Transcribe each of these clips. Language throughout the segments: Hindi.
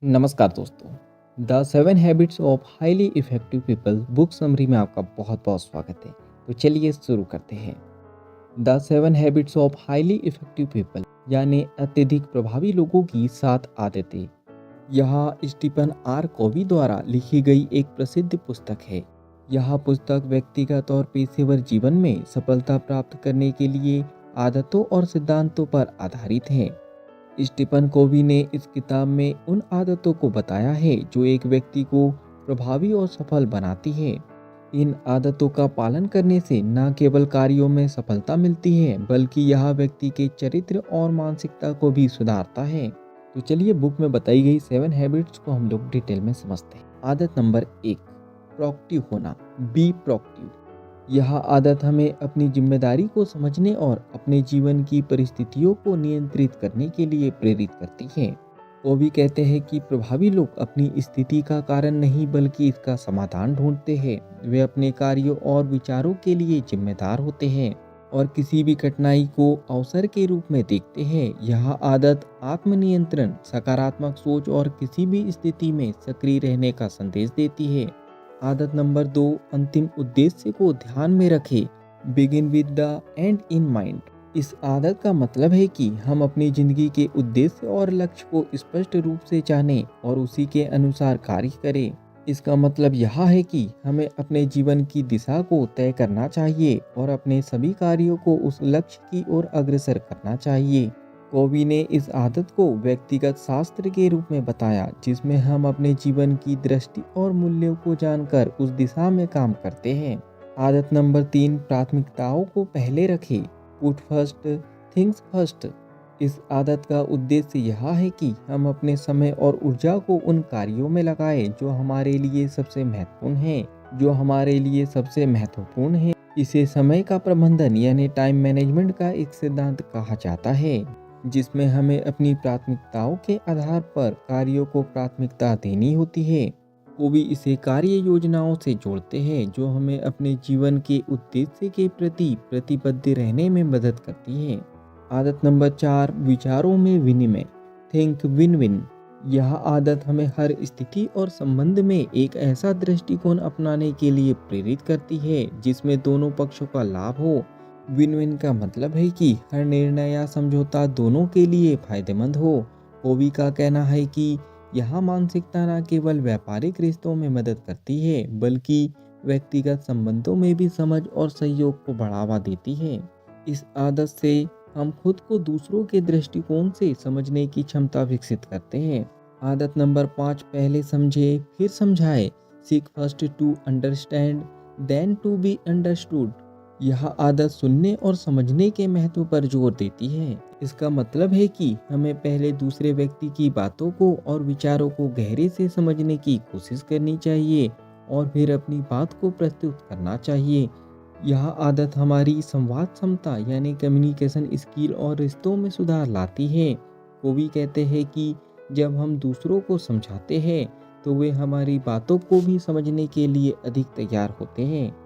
नमस्कार दोस्तों। The 7 habits of highly effective people book summary में आपका बहुत बहुत स्वागत है। तो चलिए शुरू करते हैं। The 7 habits of highly effective people यानी अत्यधिक प्रभावी लोगों की 7 आदतें। यह स्टीफन आर कोवी द्वारा लिखी गई एक प्रसिद्ध पुस्तक है। यह पुस्तक व्यक्तिगत और पेशेवर जीवन में सफलता प्राप्त करने के लिए आदतों और सिद्धांतों पर आधारित है। स्टीफन कोवी ने इस किताब में उन आदतों को बताया है जो एक व्यक्ति को प्रभावी और सफल बनाती है। इन आदतों का पालन करने से न केवल कार्यों में सफलता मिलती है बल्कि यह व्यक्ति के चरित्र और मानसिकता को भी सुधारता है। तो चलिए बुक में बताई गई 7 हैबिट्स को हम लोग डिटेल में समझते हैं। आदत नंबर 1, प्रोएक्टिव होना। Be proactive. यह आदत हमें अपनी जिम्मेदारी को समझने और अपने जीवन की परिस्थितियों को नियंत्रित करने के लिए प्रेरित करती है। वो भी कहते हैं कि प्रभावी लोग अपनी स्थिति का कारण नहीं बल्कि इसका समाधान ढूंढते हैं। वे अपने कार्यों और विचारों के लिए जिम्मेदार होते हैं और किसी भी कठिनाई को अवसर के रूप में देखते हैं। यह आदत आत्मनियंत्रण, सकारात्मक सोच और किसी भी स्थिति में सक्रिय रहने का संदेश देती है। आदत नंबर 2, अंतिम उद्देश्य को ध्यान में रखें। Begin with the and in mind. इस आदत का मतलब है कि हम अपनी जिंदगी के उद्देश्य और लक्ष्य को स्पष्ट रूप से जानें और उसी के अनुसार कार्य करें। इसका मतलब यह है कि हमें अपने जीवन की दिशा को तय करना चाहिए और अपने सभी कार्यों को उस लक्ष्य की ओर अग्रसर करना चाहिए। कोवी ने इस आदत को व्यक्तिगत शास्त्र के रूप में बताया जिसमें हम अपने जीवन की दृष्टि और मूल्यों को जानकर उस दिशा में काम करते हैं। आदत नंबर 3, प्राथमिकताओं को पहले रखें। Put first things first. इस आदत का उद्देश्य यह है कि हम अपने समय और ऊर्जा को उन कार्यों में लगाएं जो हमारे लिए सबसे महत्वपूर्ण है। इसे समय का प्रबंधन यानी टाइम मैनेजमेंट का एक सिद्धांत कहा जाता है जिसमें हमें अपनी प्राथमिकताओं के आधार पर कार्यों को प्राथमिकता देनी होती है। वो भी इसे कार्य योजनाओं से जोड़ते हैं जो हमें अपने जीवन के उद्देश्य के प्रति प्रतिबद्ध रहने में मदद करती है। आदत नंबर 4, विचारों में विनिमय। Think win win. यह आदत हमें हर स्थिति और संबंध में एक ऐसा दृष्टिकोण अपनाने के लिए प्रेरित करती है जिसमें दोनों पक्षों का लाभ हो। विन विन का मतलब है कि हर निर्णय या समझौता दोनों के लिए फायदेमंद हो। कोवी का कहना है कि यह मानसिकता न केवल व्यापारिक रिश्तों में मदद करती है बल्कि व्यक्तिगत संबंधों में भी समझ और सहयोग को बढ़ावा देती है। इस आदत से हम खुद को दूसरों के दृष्टिकोण से समझने की क्षमता विकसित करते हैं। आदत नंबर 5, पहले समझे फिर समझाए। Seek first to understand then to be understood. यह आदत सुनने और समझने के महत्व पर जोर देती है। इसका मतलब है कि हमें पहले दूसरे व्यक्ति की बातों को और विचारों को गहरे से समझने की कोशिश करनी चाहिए और फिर अपनी बात को प्रस्तुत करना चाहिए। यह आदत हमारी संवाद क्षमता यानी कम्युनिकेशन स्किल और रिश्तों में सुधार लाती है। कोवी कहते हैं कि जब हम दूसरों को समझाते हैं तो वे हमारी बातों को भी समझने के लिए अधिक तैयार होते हैं।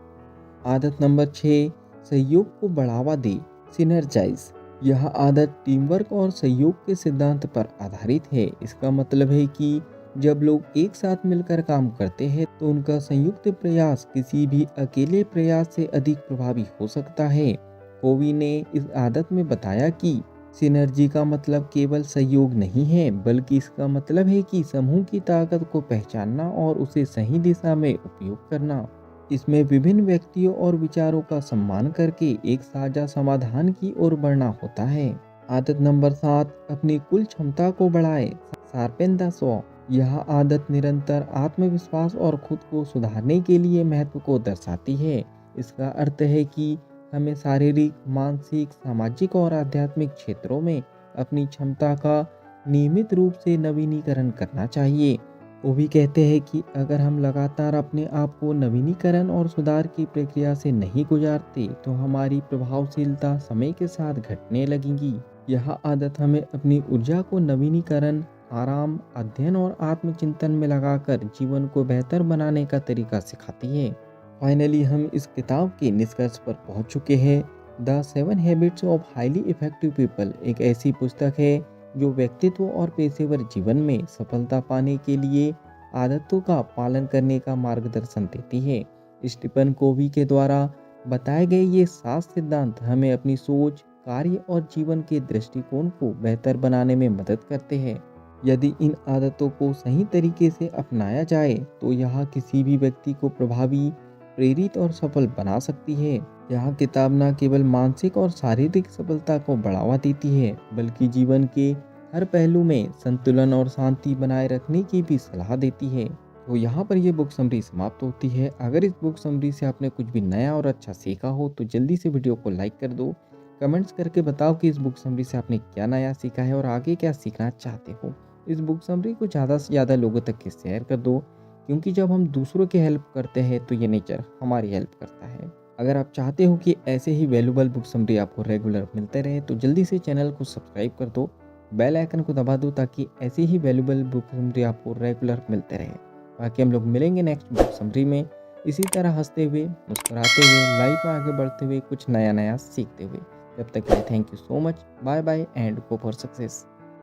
आदत नंबर 6, सहयोग को बढ़ावा दे। सिनर्जाइज। यह आदत टीम वर्क और सहयोग के सिद्धांत पर आधारित है। इसका मतलब है कि जब लोग एक साथ मिलकर काम करते हैं तो उनका संयुक्त प्रयास किसी भी अकेले प्रयास से अधिक प्रभावी हो सकता है। कोवी ने इस आदत में बताया कि सिनर्जी का मतलब केवल सहयोग नहीं है बल्कि इसका मतलब है कि समूह की ताकत को पहचानना और उसे सही दिशा में उपयोग करना। इसमें विभिन्न व्यक्तियों और विचारों का सम्मान करके एक साझा समाधान की ओर बढ़ना होता है। आदत नंबर 7, अपनी कुल क्षमता को बढ़ाए। Sharpen the saw. यह आदत निरंतर आत्मविश्वास और खुद को सुधारने के लिए महत्व को दर्शाती है। इसका अर्थ है कि हमें शारीरिक, मानसिक, सामाजिक और आध्यात्मिक क्षेत्रों में अपनी क्षमता का नियमित रूप से नवीनीकरण करना चाहिए। वो भी कहते हैं कि अगर हम लगातार अपने आप को नवीनीकरण और सुधार की प्रक्रिया से नहीं गुजारते तो हमारी प्रभावशीलता समय के साथ घटने लगेगी। यह आदत हमें अपनी ऊर्जा को नवीनीकरण, आराम, अध्ययन और आत्मचिंतन में लगाकर जीवन को बेहतर बनाने का तरीका सिखाती है। फाइनली हम इस किताब के निष्कर्ष पर पहुंच चुके हैं। The 7 habits of highly effective people एक ऐसी पुस्तक है जो व्यक्तित्व और पेशेवर जीवन में सफलता पाने के लिए आदतों का पालन करने का मार्गदर्शन देती है। स्टीफन कोवी के द्वारा बताए गए ये 7 सिद्धांत हमें अपनी सोच, कार्य और जीवन के दृष्टिकोण को बेहतर बनाने में मदद करते हैं। यदि इन आदतों को सही तरीके से अपनाया जाए तो यह किसी भी व्यक्ति को प्रभावी, प्रेरित और सफल बना सकती है। यह किताब न केवल मानसिक और शारीरिक सफलता को बढ़ावा देती है, बल्कि जीवन के हर पहलू में संतुलन और शांति बनाए रखने की भी सलाह देती है। तो यहाँ पर ये बुक समरी समाप्त होती है। अगर इस बुक समरी से आपने कुछ भी नया और अच्छा सीखा हो तो जल्दी से वीडियो को लाइक कर दो। कमेंट्स करके बताओ कि इस बुक समरी से आपने क्या नया सीखा है और आगे क्या सीखना चाहते हो। इस बुक समरी को ज़्यादा से ज़्यादा लोगों तक के शेयर कर दो, क्योंकि जब हम दूसरों की हेल्प करते हैं तो ये नेचर हमारी हेल्प करता है। अगर आप चाहते हो कि ऐसे ही वैल्यूबल बुक समरी आपको रेगुलर मिलते रहे तो जल्दी से चैनल को सब्सक्राइब कर दो, बेल आइकन को दबा दो, ताकि ऐसे ही वैल्यूबल बुक समरी आपको रेगुलर मिलते रहे। बाकी हम लोग मिलेंगे नेक्स्ट बुक समरी में, इसी तरह हंसते हुए, मुस्कुराते हुए, लाइफ में आगे बढ़ते हुए, कुछ नया नया सीखते हुए। जब तक के लिए thank you so much, bye bye and go for success.